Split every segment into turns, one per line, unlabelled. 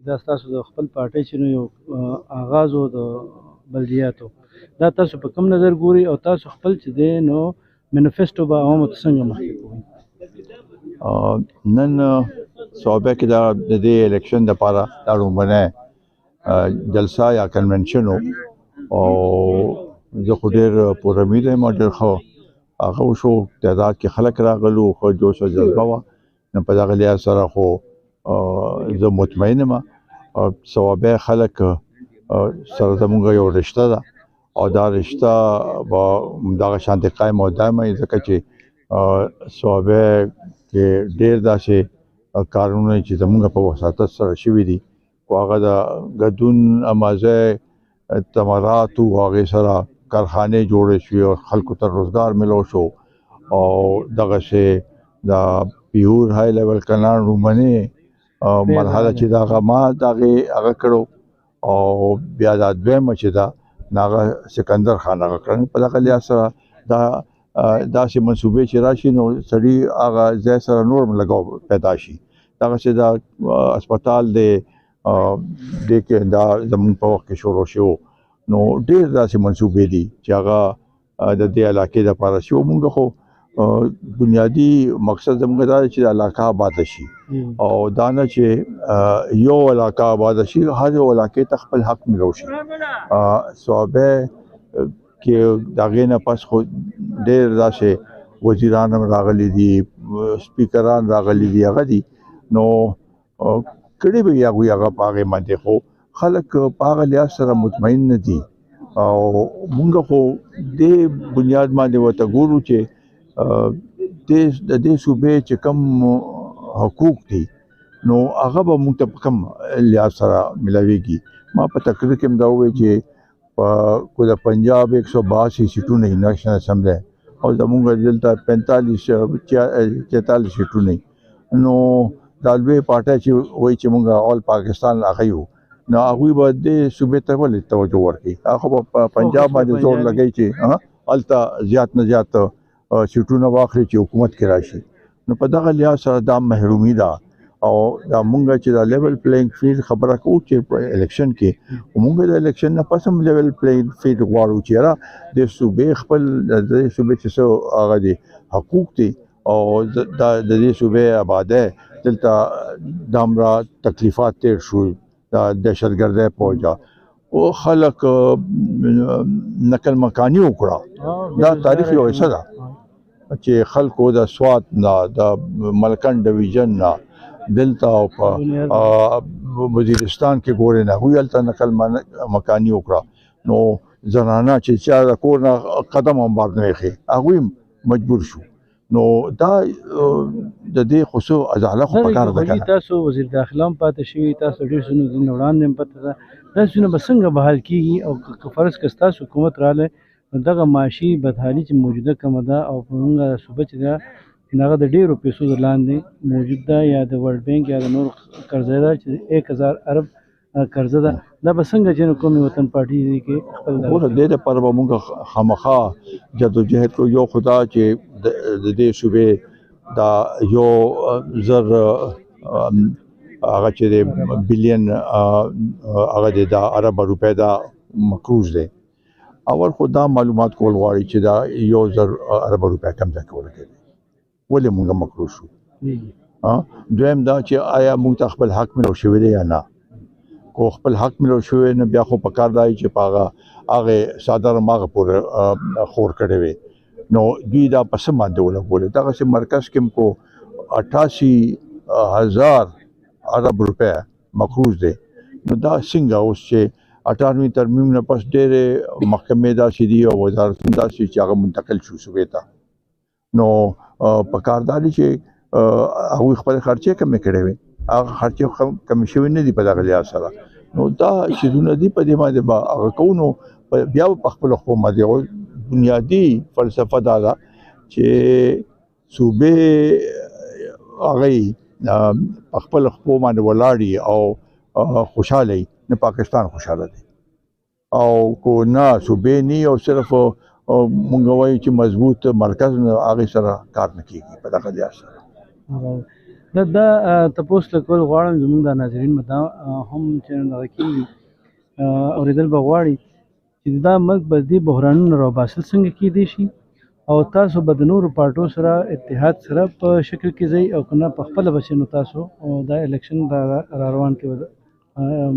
دا ستاسو د خپل پارټۍ چې نو یو آغاز و د بلدیاتو، دا تاسو په کوم نظر ګوري او تاسو خپل چې دی نو منیفیسټو به عوامو ته څنګه مخکې کوئ؟
نن صوبه کې د دې الیکشن لپاره دا لومړنی جلسه یا کنونشن و او زه خو ډېر پوره امید یم او ډېر ښه هغه وشو، تعداد کې خلک راغلو، ښه جوش او جذبه وه. نو په دغه لحاظ سره خو زه مطمئن یم صوابه خلک سره زموږ یو رشته ده او دا رشته به دغه شانتې قایم او دایمه وي، ځکه چې صوابه کې ډېر داسې کارونه چې زموږ په وساطت سره شوي دي، خو هغه د ګډون امازه تمرات او هغې سره کارخانې جوړې شوې او خلکو ته روزګار ملو شو او دغسې د پیور های لیول کنان رومنې مرحله چې د هغه ما هغه کړو او بیا دا دویمه چې ده هغه سکندر خان هغه کړی. په دغه لحاظ سره دا داسې منصوبې چې راشي نو سړي هغه ځای سره نور لګاو پیدا شي. دغسې دا هسپتال دی دې کې دا زموږ په وخت کې شروع شو، نو ډېر داسې منصوبې دي چې هغه د دې علاقې دپاره شي. مونږ خو بنیادي مقصد زموږ دا دی چې د علاقه آباده شي او دا نه چې یو علاقه آباده شي، هر یو علاقې ته خپل حق ملو شي. صوابه کې د هغې نه پس خو ډېر داسې وزیران هم راغلي دي، سپیکران راغلي دي، هغه دي نو کړي به یې هغه په هغې باندې، خو خلک په هغه لحاظ سره مطمئن نه دي او مونږ خو دې بنیاد باندې ورته ګورو چې د دې صوبې چې کوم حقوق دي نو هغه به مونږ ته په کوم لحاظ سره ملاویږي. ما په تقریر کې هم دا وویل چې کو د پنجاب 182 سیټونه نېشنل اسمبلی او زموږ دلته 45-46 سیټونه، نو دا لوی پارټۍ چې وایي چې مونږ اول پاکستان هغه یو، نو هغوی به دې صوبې ته ولې توجه ورکړي؟ هغه به په پنجاب باندې زور لګوي چې هلته زیات نه زیات سیټونه واخلي چې حکومت کې راشي. نو په دغه لحاظ سره دا محرومي ده او دا مونږ چې دا لیول پلینګ فیلډ خبره کوو چې په الیکشن کې مونږ د الیکشن نه پس هم لیول پلینګ فیلډ غواړو چې یاره د صوبې خپل د صوبې چې څه هغه دي حقوق دي او د دې صوبې آباده دلته دامرا تکلیفات تیر شو، دا دهشتګردۍ پوجا او خلک نقل مکانی وکړه. دا تاریخ یو حصه ده چې خلکو د سوات نه د ملکن ډویژن نه دلته او په وزیرستان کې ګورې نه هغوی هلته نقل مکانی وکړه، نو زنانه چې چا د کور نه قدم هم بار نه ایښی هغوی مجبور شو. نو دا د دې خصوص ازاله خو پکار ده کنه.
تاسو وزیر داخله هم پاتې شوي، تاسو ډېر څه نو وړاندې هم پته ده، دا څونه به څنګه بحال کېږي او که فرض که ستاسو حکومت راغلی نو دغه معاشي بدحالي چې موجوده کومه ده او په موږ صوبه چې ده هغه د ډېرو پیسو د لاندې موجود ده یا د ورلډ بینک یا د نور قرضه ده چې 1000 ارب قرضه ده، دا به څنګه چې نو قومي وطن پارټي دې کې خپل
ګوره دې دپاره به مونږ خامخا جدوجهد کوو. یو خدا چې د دې صوبې دا 1000 هغه چې د بلین هغه د عرب روپۍ دا مقروض دی، اول خو دا معلومات کول غواړي چې دا 1000 عرب روپۍ کم ځای کې ولګېدي، ولې مونږ مقروض شو. دویم دا چې آیا مونږ ته خپل حق ملو شوی دی یا نه؟ کو خپل حق ملو شوی نه بیا خو پکار دی چې په هغې څادر هماغه پورې خور کړی وي، نو دوی دا په څه باندې ولګولې؟ دغسې مرکز کې هم کو 88,000 عرب روپۍ مقروض دی، نو دا څنګه اوس چې 98 ترمیم نه پس ډېرې محکمې داسې دي او وزارتونه داسې چې هغه منتقل شو صوبې ته، نو پکار دا دی چې هغوی خپلې خرچې کمې کړې وي، هغه خرچې کمې شوې نه دي په دغه لحاظ سره. نو دا څیزونه دي په دې باندې به هغه کوو، نو بیا به په خپلو خپلو باندې بنیادي فلسفه دا ده چې صوبې هغې په خپلو خپلو باندې ولاړ او خوشحاله وي، نه پاکستان خوشحاله دی او کو نه صوبې نه او صرف مونږ وایو چې مضبوط مرکز نه هغې سره کار نه کېږي په دغه لحاظ سره.
دا تپوس لکول غواړم زموږ د ناظرین مدا هم چې دغه کېږي اورېدل به غواړي چې دا ملک به دې بحرانونو راوباسل څنګه کېدی شي او تاسو به د نورو پارټو سره اتحاد سره په شکل کې ځئ او که نه په خپله به چې نو تاسو دا الیکشن را روان کې به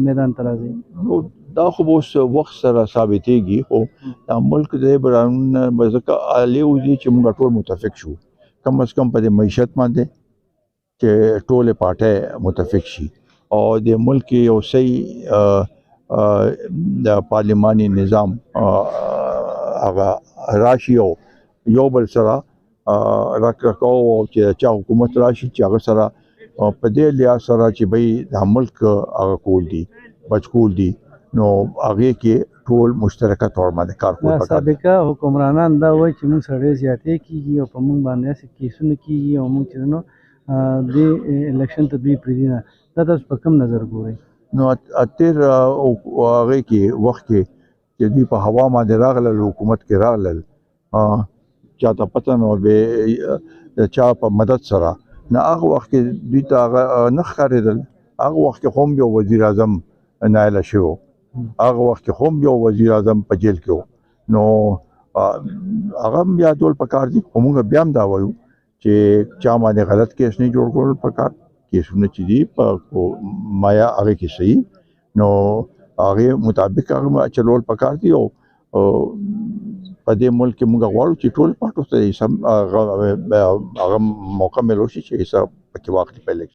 میدان ته راځئ.
نو دا خو به اوس وخت سره ثابتېږي خو دا ملک د بحرانونه به ځکه عالی وځي چې موږ ټول متفق شو کم از کم په دې معیشت باندې چې ټولې پارټۍ متفق شي او د ملک یو صحیح د پارلماني نظام هغه راشي او یو بل سره رکرکاو او چې چا حکومت راشي چې هغه سره په دې لحاظ سره چې بھئی د ملک هغه کول دي بچ کول دي نو هغه کې ټول مشترکه تور باندې کار کول پکار.
سابقه حکمرانان دا وایي چې موږ سره زیاتې کیږي او په موږ باندې هسې کیسونه کیږي او موږ چې نو د الیکشن ته دوی پرېږدي نه. دا تاسو په کوم نظر ګورئ؟
نو اتیر هغه کې وخت کې چې دوی په هوا باندې راغلل حکومت کې راغلل چاته پته نو به چا په مدد سره نه هغه وخت کې دوی ته نه ښکارېدل. هغه وخت کې هم یو وزیر اعظم نایله شو هغه وخت کې هم یو وزیر اعظم په جیل کې نو هغه بیا ټول پکار دي خو موږ بیا هم دا وایو چې چا باندې غلط کیس نه جوړ کول پکار کیسونه چې دي په مایا هغه کې صحیح نو هغه مطابق هغه چلول پکار دي او په دې ملک کې موږ غواړو چې ټول پارټو ته هغه موقع ملو شي چې حساب پکې واخلي په الیکشن